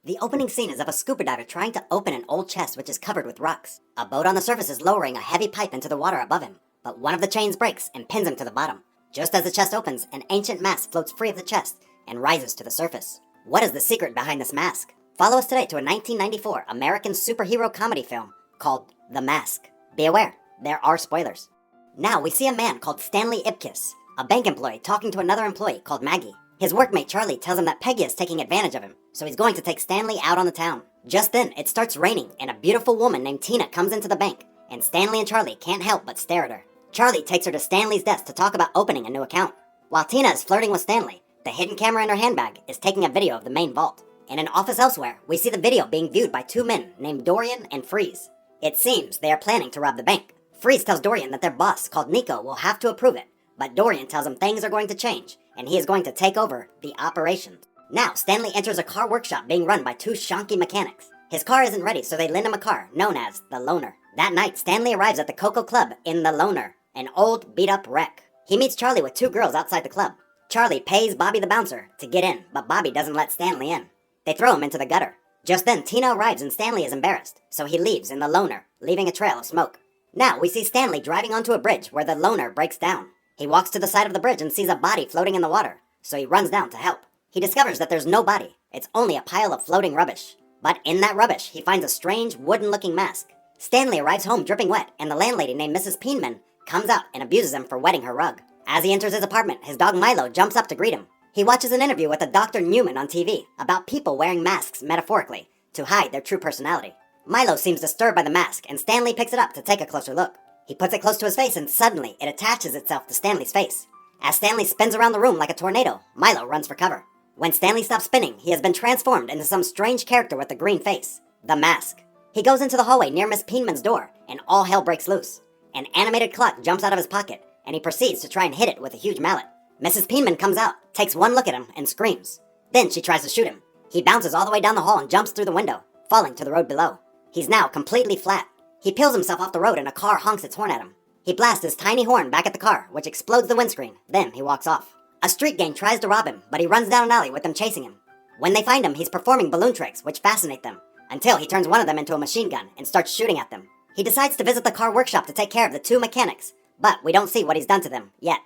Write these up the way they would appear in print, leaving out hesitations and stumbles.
The opening scene is of a scuba diver trying to open an old chest which is covered with rocks. A boat on the surface is lowering a heavy pipe into the water above him, but one of the chains breaks and pins him to the bottom. Just as the chest opens, an ancient mask floats free of the chest and rises to the surface. What is the secret behind this mask? Follow us today to a 1994 American superhero comedy film called The Mask. Be aware, there are spoilers. Now we see a man called Stanley Ipkiss, a bank employee talking to another employee called Maggie. His workmate Charlie tells him that Peggy is taking advantage of him, so he's going to take Stanley out on the town. Just then, it starts raining, and a beautiful woman named Tina comes into the bank, and Stanley and Charlie can't help but stare at her. Charlie takes her to Stanley's desk to talk about opening a new account. While Tina is flirting with Stanley, the hidden camera in her handbag is taking a video of the main vault. In an office elsewhere, we see the video being viewed by two men named Dorian and Freeze. It seems they are planning to rob the bank. Freeze tells Dorian that their boss, called Nico, will have to approve it, but Dorian tells him things are going to change, and he is going to take over the operation. Now, Stanley enters a car workshop being run by two shonky mechanics. His car isn't ready, so they lend him a car, known as the Loner. That night, Stanley arrives at the Coco Club in the Loner, an old, beat-up wreck. He meets Charlie with two girls outside the club. Charlie pays Bobby the bouncer to get in, but Bobby doesn't let Stanley in. They throw him into the gutter. Just then, Tina arrives and Stanley is embarrassed, so he leaves in the Loner, leaving a trail of smoke. Now, we see Stanley driving onto a bridge where the Loner breaks down. He walks to the side of the bridge and sees a body floating in the water, so he runs down to help. He discovers that there's no body. It's only a pile of floating rubbish. But in that rubbish, he finds a strange, wooden-looking mask. Stanley arrives home dripping wet, and the landlady named Mrs. Peenman comes out and abuses him for wetting her rug. As he enters his apartment, his dog Milo jumps up to greet him. He watches an interview with a Dr. Newman on TV about people wearing masks metaphorically to hide their true personality. Milo seems disturbed by the mask, and Stanley picks it up to take a closer look. He puts it close to his face, and suddenly it attaches itself to Stanley's face. As Stanley spins around the room like a tornado, Milo runs for cover. When Stanley stops spinning, he has been transformed into some strange character with a green face, the Mask. He goes into the hallway near Miss Peenman's door, and all hell breaks loose. An animated clock jumps out of his pocket, and he proceeds to try and hit it with a huge mallet. Mrs. Peenman comes out, takes one look at him, and screams. Then she tries to shoot him. He bounces all the way down the hall and jumps through the window, falling to the road below. He's now completely flat. He peels himself off the road and a car honks its horn at him. He blasts his tiny horn back at the car, which explodes the windscreen. Then he walks off. A street gang tries to rob him, but he runs down an alley with them chasing him. When they find him, he's performing balloon tricks, which fascinate them, until he turns one of them into a machine gun and starts shooting at them. He decides to visit the car workshop to take care of the two mechanics, but we don't see what he's done to them yet.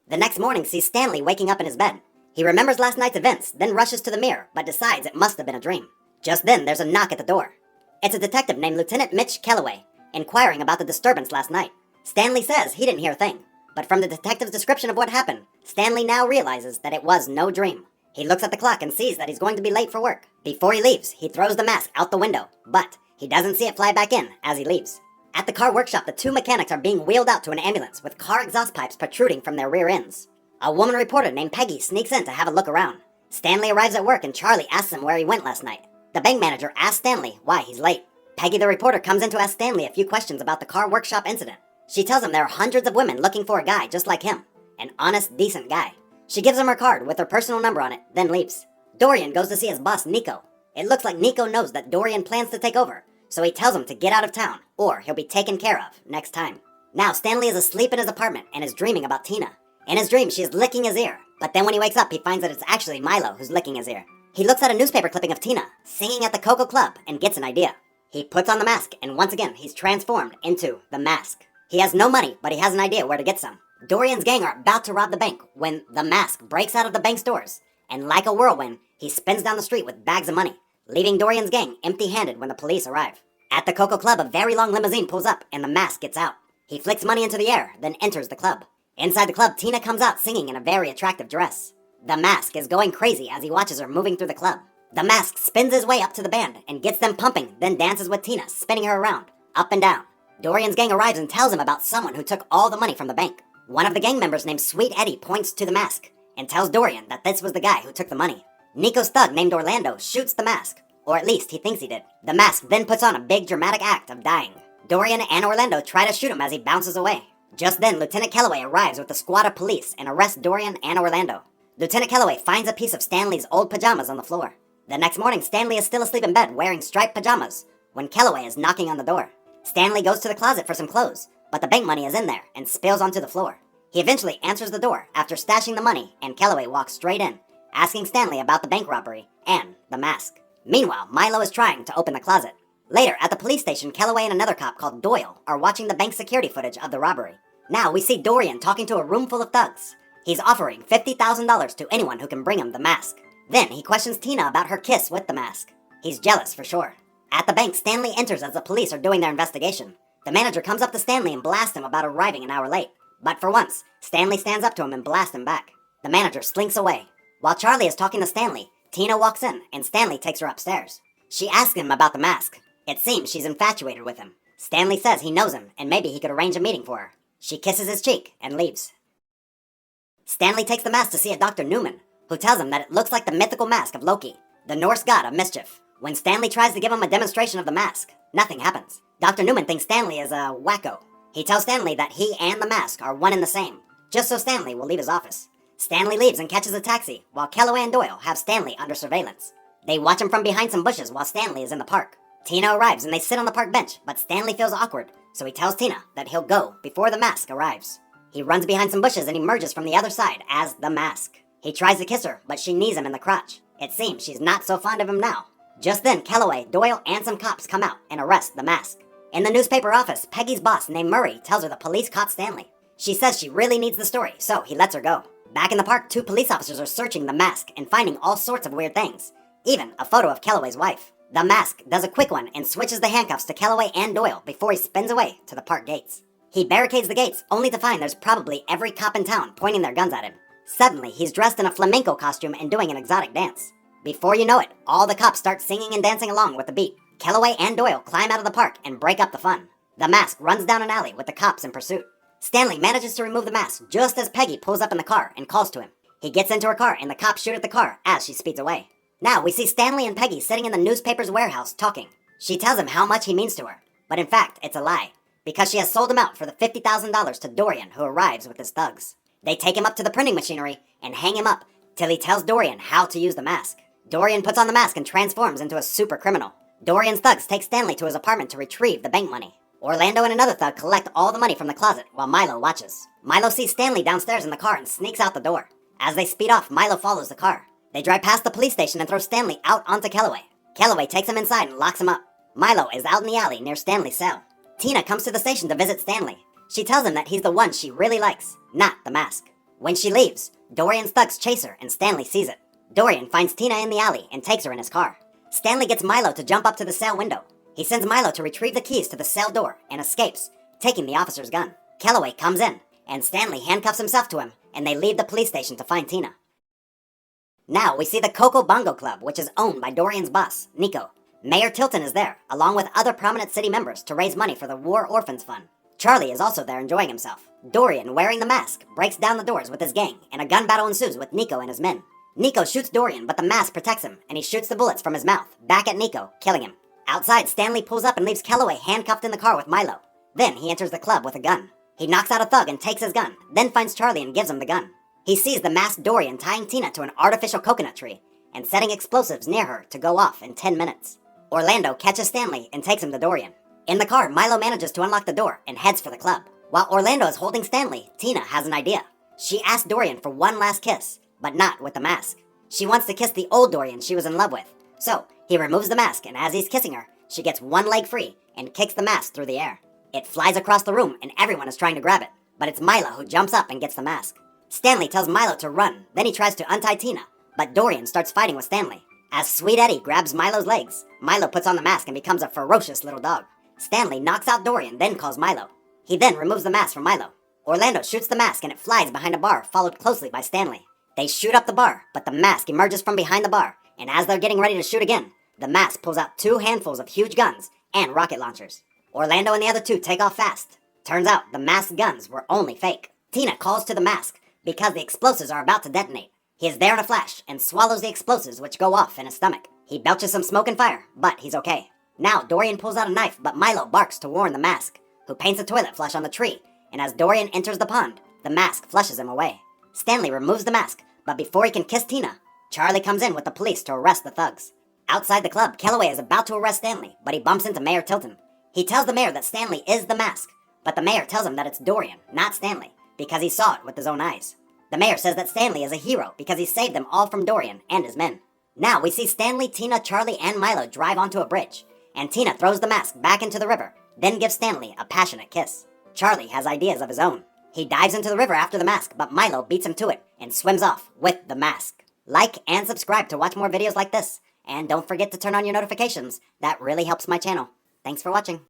The next morning sees Stanley waking up in his bed. He remembers last night's events, then rushes to the mirror, but decides it must have been a dream. Just then, there's a knock at the door. It's a detective named Lieutenant Mitch Kellaway, inquiring about the disturbance last night. Stanley says he didn't hear a thing, but from the detective's description of what happened, Stanley now realizes that it was no dream. He looks at the clock and sees that he's going to be late for work. Before he leaves, he throws the mask out the window, but he doesn't see it fly back in as he leaves. At the car workshop, the two mechanics are being wheeled out to an ambulance with car exhaust pipes protruding from their rear ends. A woman reporter named Peggy sneaks in to have a look around. Stanley arrives at work and Charlie asks him where he went last night. The bank manager asks Stanley why he's late. Peggy the reporter comes in to ask Stanley a few questions about the car workshop incident. She tells him there are hundreds of women looking for a guy just like him. An honest, decent guy. She gives him her card with her personal number on it, then leaves. Dorian goes to see his boss, Nico. It looks like Nico knows that Dorian plans to take over, so he tells him to get out of town, or he'll be taken care of next time. Now, Stanley is asleep in his apartment and is dreaming about Tina. In his dream, she is licking his ear, but then when he wakes up, he finds that it's actually Milo who's licking his ear. He looks at a newspaper clipping of Tina, singing at the Coco Club, and gets an idea. He puts on the mask, and once again, he's transformed into the Mask. He has no money, but he has an idea where to get some. Dorian's gang are about to rob the bank when the Mask breaks out of the bank's doors, and like a whirlwind, he spins down the street with bags of money, leaving Dorian's gang empty-handed when the police arrive. At the Coco Club, a very long limousine pulls up, and the Mask gets out. He flicks money into the air, then enters the club. Inside the club, Tina comes out singing in a very attractive dress. The Mask is going crazy as he watches her moving through the club. The Mask spins his way up to the band and gets them pumping, then dances with Tina, spinning her around, up and down. Dorian's gang arrives and tells him about someone who took all the money from the bank. One of the gang members named Sweet Eddie points to the Mask and tells Dorian that this was the guy who took the money. Nico's thug named Orlando shoots the Mask, or at least he thinks he did. The Mask then puts on a big dramatic act of dying. Dorian and Orlando try to shoot him as he bounces away. Just then, Lieutenant Kellaway arrives with a squad of police and arrests Dorian and Orlando. Lieutenant Kellaway finds a piece of Stanley's old pajamas on the floor. The next morning, Stanley is still asleep in bed wearing striped pajamas when Kellaway is knocking on the door. Stanley goes to the closet for some clothes, but the bank money is in there and spills onto the floor. He eventually answers the door after stashing the money, and Kellaway walks straight in asking Stanley about the bank robbery and the mask. Meanwhile, Milo is trying to open the closet. Later, at the police station, Kellaway and another cop called Doyle are watching the bank security footage of the robbery. Now we see Dorian talking to a room full of thugs. He's offering $50,000 to anyone who can bring him the mask. Then he questions Tina about her kiss with the mask. He's jealous for sure. At the bank, Stanley enters as the police are doing their investigation. The manager comes up to Stanley and blasts him about arriving an hour late. But for once, Stanley stands up to him and blasts him back. The manager slinks away. While Charlie is talking to Stanley, Tina walks in and Stanley takes her upstairs. She asks him about the mask. It seems she's infatuated with him. Stanley says he knows him and maybe he could arrange a meeting for her. She kisses his cheek and leaves. Stanley takes the mask to see a Dr. Newman, who tells him that it looks like the mythical mask of Loki, the Norse god of mischief. When Stanley tries to give him a demonstration of the mask, nothing happens. Dr. Newman thinks Stanley is a wacko. He tells Stanley that he and the mask are one and the same, just so Stanley will leave his office. Stanley leaves and catches a taxi, while Kellaway and Doyle have Stanley under surveillance. They watch him from behind some bushes while Stanley is in the park. Tina arrives and they sit on the park bench, but Stanley feels awkward, so he tells Tina that he'll go before the mask arrives. He runs behind some bushes and emerges from the other side as the mask. He tries to kiss her, but she knees him in the crotch. It seems she's not so fond of him now. Just then, Kellaway, Doyle, and some cops come out and arrest the mask. In the newspaper office, Peggy's boss named Murray tells her the police caught Stanley. She says she really needs the story, so he lets her go. Back in the park, 2 police officers are searching the mask and finding all sorts of weird things. Even a photo of Kellaway's wife. The mask does a quick one and switches the handcuffs to Kellaway and Doyle before he spins away to the park gates. He barricades the gates, only to find there's probably every cop in town pointing their guns at him. Suddenly, he's dressed in a flamenco costume and doing an exotic dance. Before you know it, all the cops start singing and dancing along with the beat. Kellaway and Doyle climb out of the park and break up the fun. The mask runs down an alley with the cops in pursuit. Stanley manages to remove the mask just as Peggy pulls up in the car and calls to him. He gets into her car and the cops shoot at the car as she speeds away. Now we see Stanley and Peggy sitting in the newspaper's warehouse talking. She tells him how much he means to her, but in fact it's a lie, because she has sold him out for the $50,000 to Dorian, who arrives with his thugs. They take him up to the printing machinery and hang him up till he tells Dorian how to use the mask. Dorian puts on the mask and transforms into a super criminal. Dorian's thugs take Stanley to his apartment to retrieve the bank money. Orlando and another thug collect all the money from the closet while Milo watches. Milo sees Stanley downstairs in the car and sneaks out the door. As they speed off, Milo follows the car. They drive past the police station and throw Stanley out onto Kellaway. Kellaway takes him inside and locks him up. Milo is out in the alley near Stanley's cell. Tina comes to the station to visit Stanley. She tells him that he's the one she really likes, not the mask. When she leaves, Dorian's thugs chase her and Stanley sees it. Dorian finds Tina in the alley and takes her in his car. Stanley gets Milo to jump up to the cell window. He sends Milo to retrieve the keys to the cell door and escapes, taking the officer's gun. Kellaway comes in, and Stanley handcuffs himself to him, and they leave the police station to find Tina. Now we see the Coco Bongo Club, which is owned by Dorian's boss, Nico. Mayor Tilton is there, along with other prominent city members, to raise money for the War Orphans Fund. Charlie is also there enjoying himself. Dorian, wearing the mask, breaks down the doors with his gang, and a gun battle ensues with Nico and his men. Nico shoots Dorian, but the mask protects him, and he shoots the bullets from his mouth back at Nico, killing him. Outside, Stanley pulls up and leaves Kellaway handcuffed in the car with Milo. Then he enters the club with a gun. He knocks out a thug and takes his gun, then finds Charlie and gives him the gun. He sees the masked Dorian tying Tina to an artificial coconut tree and setting explosives near her to go off in 10 minutes. Orlando catches Stanley and takes him to Dorian. In the car, Milo manages to unlock the door and heads for the club. While Orlando is holding Stanley, Tina has an idea. She asks Dorian for one last kiss, but not with the mask. She wants to kiss the old Dorian she was in love with. So, he removes the mask, and as he's kissing her, she gets one leg free and kicks the mask through the air. It flies across the room and everyone is trying to grab it, but it's Milo who jumps up and gets the mask. Stanley tells Milo to run, then he tries to untie Tina, but Dorian starts fighting with Stanley. As Sweet Eddie grabs Milo's legs, Milo puts on the mask and becomes a ferocious little dog. Stanley knocks out Dorian, then calls Milo. He then removes the mask from Milo. Orlando shoots the mask and it flies behind a bar, followed closely by Stanley. They shoot up the bar, but the mask emerges from behind the bar, and as they're getting ready to shoot again, the mask pulls out 2 handfuls of huge guns and rocket launchers. Orlando and the other 2 take off fast. Turns out the masked guns were only fake. Tina calls to the mask because the explosives are about to detonate. He is there in a flash and swallows the explosives, which go off in his stomach. He belches some smoke and fire, but he's okay. Now Dorian pulls out a knife, but Milo barks to warn the mask, who paints a toilet flush on the tree, and as Dorian enters the pond, the mask flushes him away. Stanley removes the mask, but before he can kiss Tina, Charlie comes in with the police to arrest the thugs. Outside the club, Kellaway is about to arrest Stanley, but he bumps into Mayor Tilton. He tells the mayor that Stanley is the mask, but the mayor tells him that it's Dorian, not Stanley, because he saw it with his own eyes. The mayor says that Stanley is a hero because he saved them all from Dorian and his men. Now we see Stanley, Tina, Charlie, and Milo drive onto a bridge, and Tina throws the mask back into the river, then gives Stanley a passionate kiss. Charlie has ideas of his own. He dives into the river after the mask, but Milo beats him to it and swims off with the mask. Like and subscribe to watch more videos like this, and don't forget to turn on your notifications. That really helps my channel. Thanks for watching.